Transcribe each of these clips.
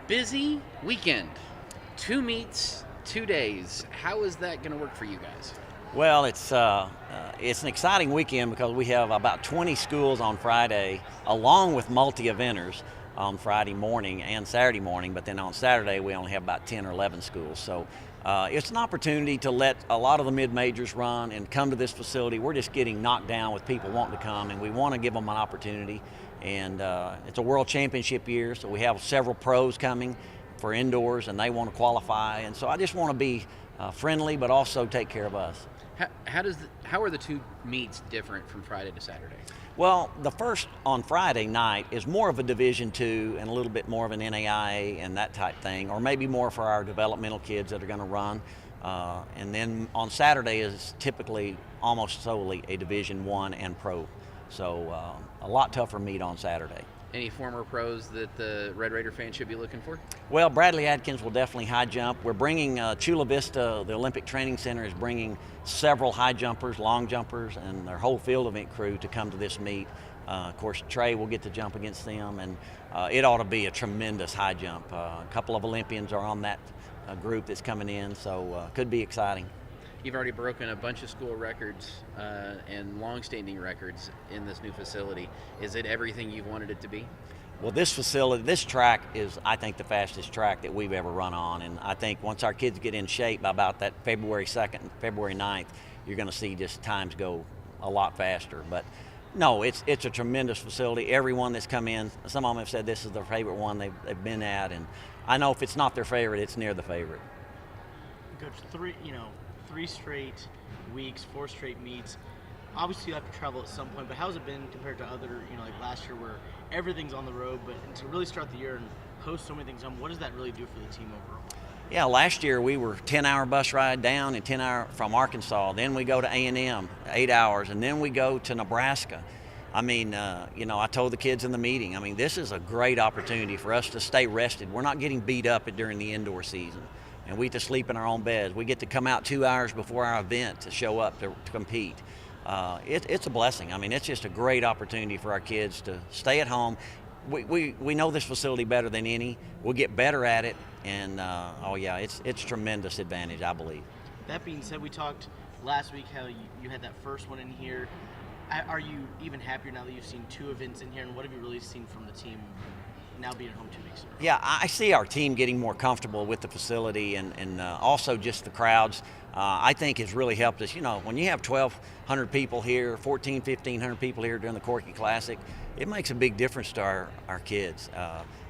Busy weekend. 2 meets, 2 days. How is that going to work for you guys? Well, it's an exciting weekend because we have about 20 schools on Friday, along with multi-eventers on Friday morning and Saturday morning. But then on Saturday, we only have about 10 or 11 schools. So it's an opportunity to let a lot of the mid-majors run and come to this facility. We're just getting knocked down with people wanting to come, and we want to give them an opportunity. And it's a world championship year, so we have several pros coming for indoors, and they want to qualify. And so I just want to be friendly, but also take care of us. How are the 2 meets different from Friday to Saturday? Well, the first on Friday night is more of a Division II and a little bit more of an NAIA and that type thing, or maybe more for our developmental kids that are going to run. And then on Saturday is typically almost solely a Division I and pro. So a lot tougher meet on Saturday. Any former pros that the Red Raider fans should be looking for? Well, Bradley Adkins will definitely high jump. We're bringing Chula Vista, the Olympic Training Center, is bringing several high jumpers, long jumpers, and their whole field event crew to come to this meet. Of course, Trey will get to jump against them, and it ought to be a tremendous high jump. A couple of Olympians are on that group that's coming in, so could be exciting. You've already broken a bunch of school records and long-standing records in this new facility. Is it everything you've wanted it to be? Well, this facility, this track is, I think, the fastest track that we've ever run on. And I think once our kids get in shape by about that February 2nd, February 9th, you're going to see just times go a lot faster. But no, it's a tremendous facility. Everyone that's come in, some of them have said this is their favorite one they've been at. And I know if it's not their favorite, it's near the favorite. Coach, 3 straight weeks, 4 straight meets. Obviously, you have to travel at some point, but how's it been compared to other, like last year where everything's on the road, but to really start the year and host so many things home, what does that really do for the team overall? Yeah, last year we were 10-hour bus ride down and 10-hour from Arkansas. Then we go to A&M, 8 hours, and then we go to Nebraska. I mean, I told the kids in the meeting, this is a great opportunity for us to stay rested. We're not getting beat up during the indoor season, and we get to sleep in our own beds. We get to come out 2 hours before our event to show up to compete. It's a blessing. It's just a great opportunity for our kids to stay at home. We know this facility better than any. We'll get better at it, and it's tremendous advantage, I believe. That being said, we talked last week how you had that first one in here. Are you even happier now that you've seen 2 events in here, and what have you really seen from the team now being at home 2 weeks? Yeah, I see our team getting more comfortable with the facility and also just the crowds. I think has really helped us. When you have 1,200 people here, 1,500 people here during the Corky Classic, it makes a big difference to our kids.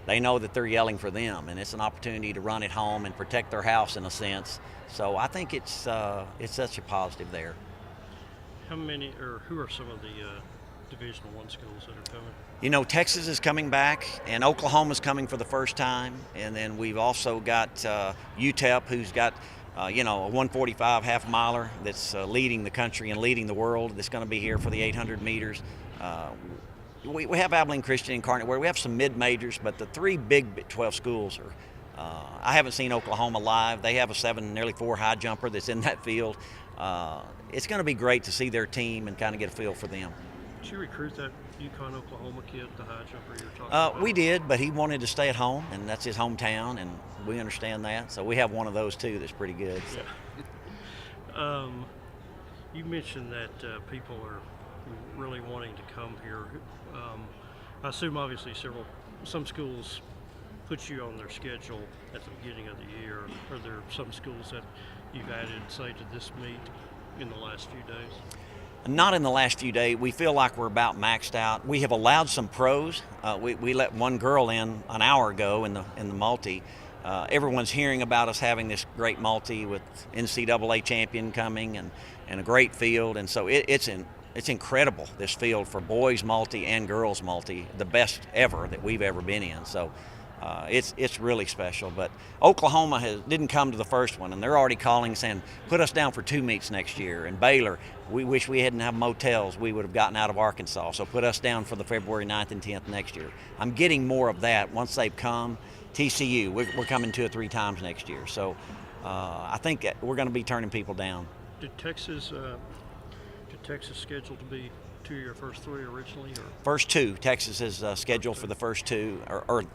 They know that they're yelling for them, and it's an opportunity to run at home and protect their house in a sense. So I think it's such a positive there. How many, or who are some of the Division I schools that are coming? Texas is coming back, and Oklahoma's coming for the first time, and then we've also got UTEP, who's got a 145 half miler that's leading the country and leading the world. That's going to be here for the 800 meters. We have Abilene Christian Incarnate, where we have some mid-majors, but the 3 big Big 12 schools are. I haven't seen Oklahoma live. They have a 7, nearly 4 high jumper that's in that field. It's going to be great to see their team and kind of get a feel for them. Did you recruit that UConn, Oklahoma kid, the high jumper you were talking about? We did, but he wanted to stay at home, and that's his hometown, and we understand that. So we have one of those too that's pretty good. So. Yeah. You mentioned that people are really wanting to come here. I assume obviously some schools put you on their schedule at the beginning of the year. Are there some schools that you've added, say, to this meet in the last few days? Not in the last few days. We feel like we're about maxed out. We have allowed some pros. We let one girl in an hour ago in the multi. Everyone's hearing about us having this great multi with NCAA champion coming and a great field, and so it's incredible, this field for boys multi and girls multi, the best ever that we've ever been in. So it's really special. But Oklahoma didn't come to the first one, and they're already calling saying, put us down for 2 meets next year. And Baylor, we wish we hadn't have motels. We would have gotten out of Arkansas. So put us down for the February 9th and 10th next year. I'm getting more of that once they've come. TCU, we're coming 2 or 3 times next year. So I think we're going to be turning people down. Did Texas schedule to be two of your first three originally? Or? First two. Texas is scheduled for the first two,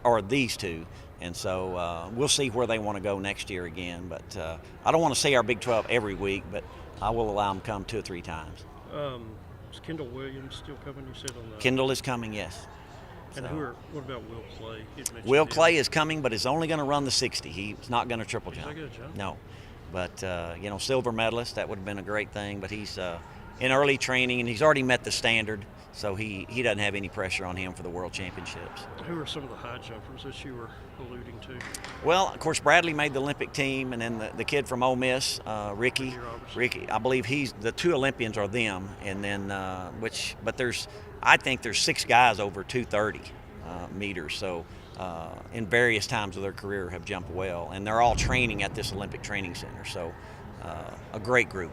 or these two. And so we'll see where they want to go next year again. But I don't want to see our Big 12 every week, but I will allow them to come 2 or 3 times. Is Kendall Williams still coming, you said, on the... Kendall is coming, yes. And So, what about Will Clay? Will Clay is coming, but is only going to run the 60. He's not going to triple He's jump. not gonna jump? No. But, silver medalist, that would have been a great thing. But he's in early training, and he's already met the standard, so he doesn't have any pressure on him for the World Championships. Who are some of the high jumpers that you were alluding to? Well, of course, Bradley made the Olympic team, and then the kid from Ole Miss, Ricky, I believe the 2 Olympians are them. And then, I think there's 6 guys over 230 meters. So in various times of their career have jumped well, and they're all training at this Olympic Training Center. So a great group.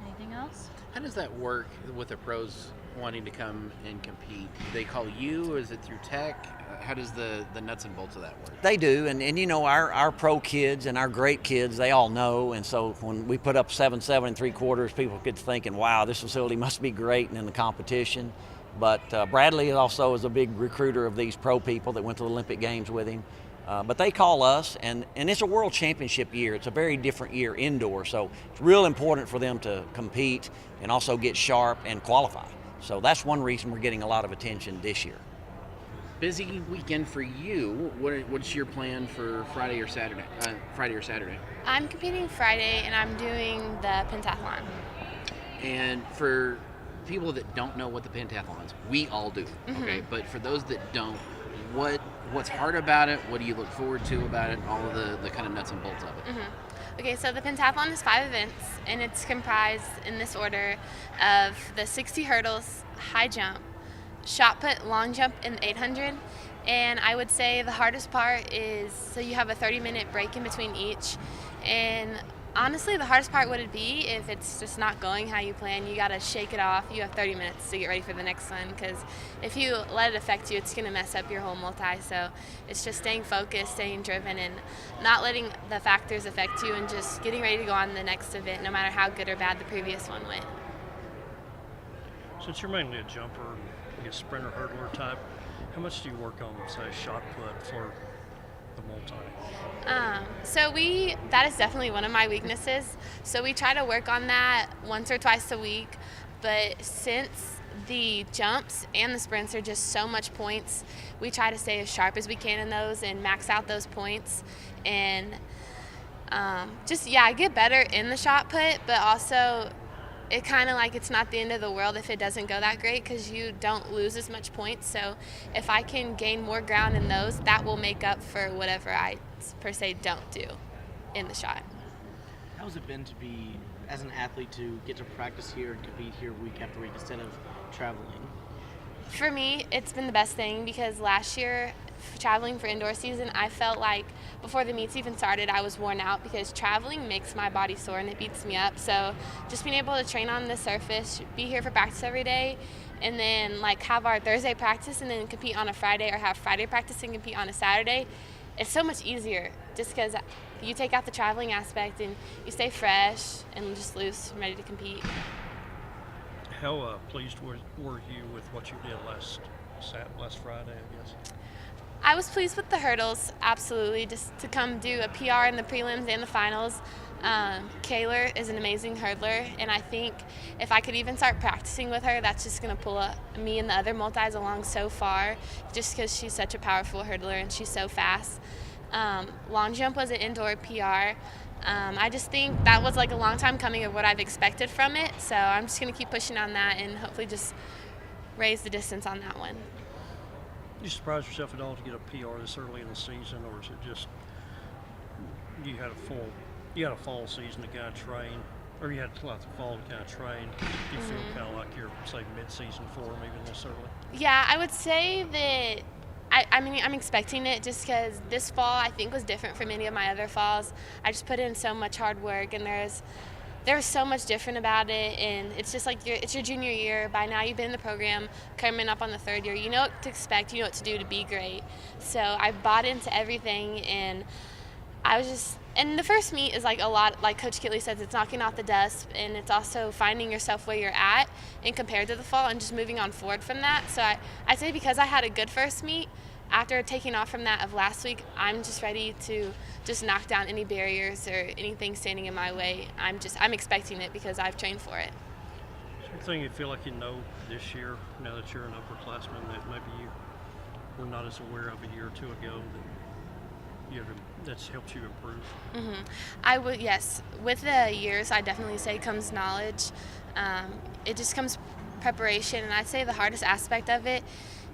Anything else? How does that work with the pros wanting to come and compete? Do they call you? Is it through tech? How does the nuts and bolts of that work? They do, and our pro kids and our great kids, they all know. And so when we put up 7 3/4, people get thinking, wow, this facility must be great and in the competition. But Bradley also is a big recruiter of these pro people that went to the Olympic Games with him. But they call us, and it's a world championship year. It's a very different year indoor, so it's real important for them to compete and also get sharp and qualify. So that's one reason we're getting a lot of attention this year. Busy weekend for you. What's your plan for Friday or Saturday? I'm competing Friday, and I'm doing the pentathlon. And for people that don't know what the pentathlon is, we all do, okay? But for those that don't, what's hard about it? What do you look forward to about it? All of the kind of nuts and bolts of it. Okay, so the pentathlon is 5 events, and it's comprised in this order of the 60 hurdles, high jump, shot put, long jump, and 800. And I would say the hardest part is, so you have a 30-minute break in between each. And honestly, the hardest part would be if it's just not going how you plan. You got to shake it off. You have 30 minutes to get ready for the next one, because if you let it affect you, it's going to mess up your whole multi. So it's just staying focused, staying driven, and not letting the factors affect you, and just getting ready to go on to the next event, no matter how good or bad the previous one went. Since you're mainly a jumper, a sprinter, hurdler type, how much do you work on, say, shot put for the multi? That is definitely one of my weaknesses. So we try to work on that once or twice a week. But since the jumps and the sprints are just so much points, we try to stay as sharp as we can in those and max out those points. And get better in the shot put, but also it kind of like it's not the end of the world if it doesn't go that great, because you don't lose as much points. So if I can gain more ground in those, that will make up for whatever I per se don't do in the shot. How has it been to be, as an athlete, to get to practice here and compete here week after week instead of traveling? For me, it's been the best thing, because last year, traveling for indoor season, I felt like before the meets even started, I was worn out, because traveling makes my body sore and it beats me up. So just being able to train on the surface, be here for practice every day, and then like have our Thursday practice and then compete on a Friday, or have Friday practice and compete on a Saturday, it's so much easier, just because you take out the traveling aspect and you stay fresh and just loose and ready to compete. How pleased were you with what you did last Friday, I guess? I was pleased with the hurdles, absolutely, just to come do a PR in the prelims and the finals. Kayla is an amazing hurdler, and I think if I could even start practicing with her, that's just going to pull me and the other multis along so far, just because she's such a powerful hurdler and she's so fast. Long jump was an indoor PR. I just think that was like a long time coming of what I've expected from it, so I'm just going to keep pushing on that and hopefully just raise the distance on that one. You surprise yourself at all to get a PR this early in the season, or is it just you had a fall season to kind of train, or you had to throughout the fall to kind of train? Do you feel kind of like you're, say, mid-season form even this early? Yeah, I would say that I'm expecting it, just because this fall I think was different from any of my other falls. I just put in so much hard work, and there's so much different about it, and it's just like it's your junior year. By now you've been in the program, coming up on the 3rd year. You know what to expect, you know what to do to be great. So I bought into everything, and and the first meet is like a lot, like Coach Kitley says, it's knocking off the dust, and it's also finding yourself where you're at and compared to the fall and just moving on forward from that. So I say because I had a good first meet, after taking off from that of last week, I'm just ready to just knock down any barriers or anything standing in my way. I'm expecting it because I've trained for it. Something you feel like you know this year, now that you're an upperclassman, that maybe you were not as aware of a year or two ago that's helped you improve? I would, yes. With the years, I definitely say comes knowledge. It just comes preparation, and I'd say the hardest aspect of it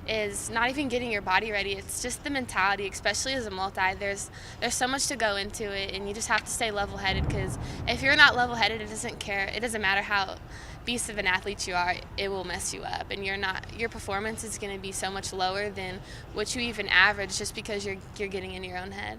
is not even getting your body ready. It's just the mentality, especially as a multi. There's so much to go into it, and you just have to stay level-headed, because if you're not level-headed, it doesn't matter how beast of an athlete you are, it will mess you up, and your performance is going to be so much lower than what you even average just because you're getting in your own head.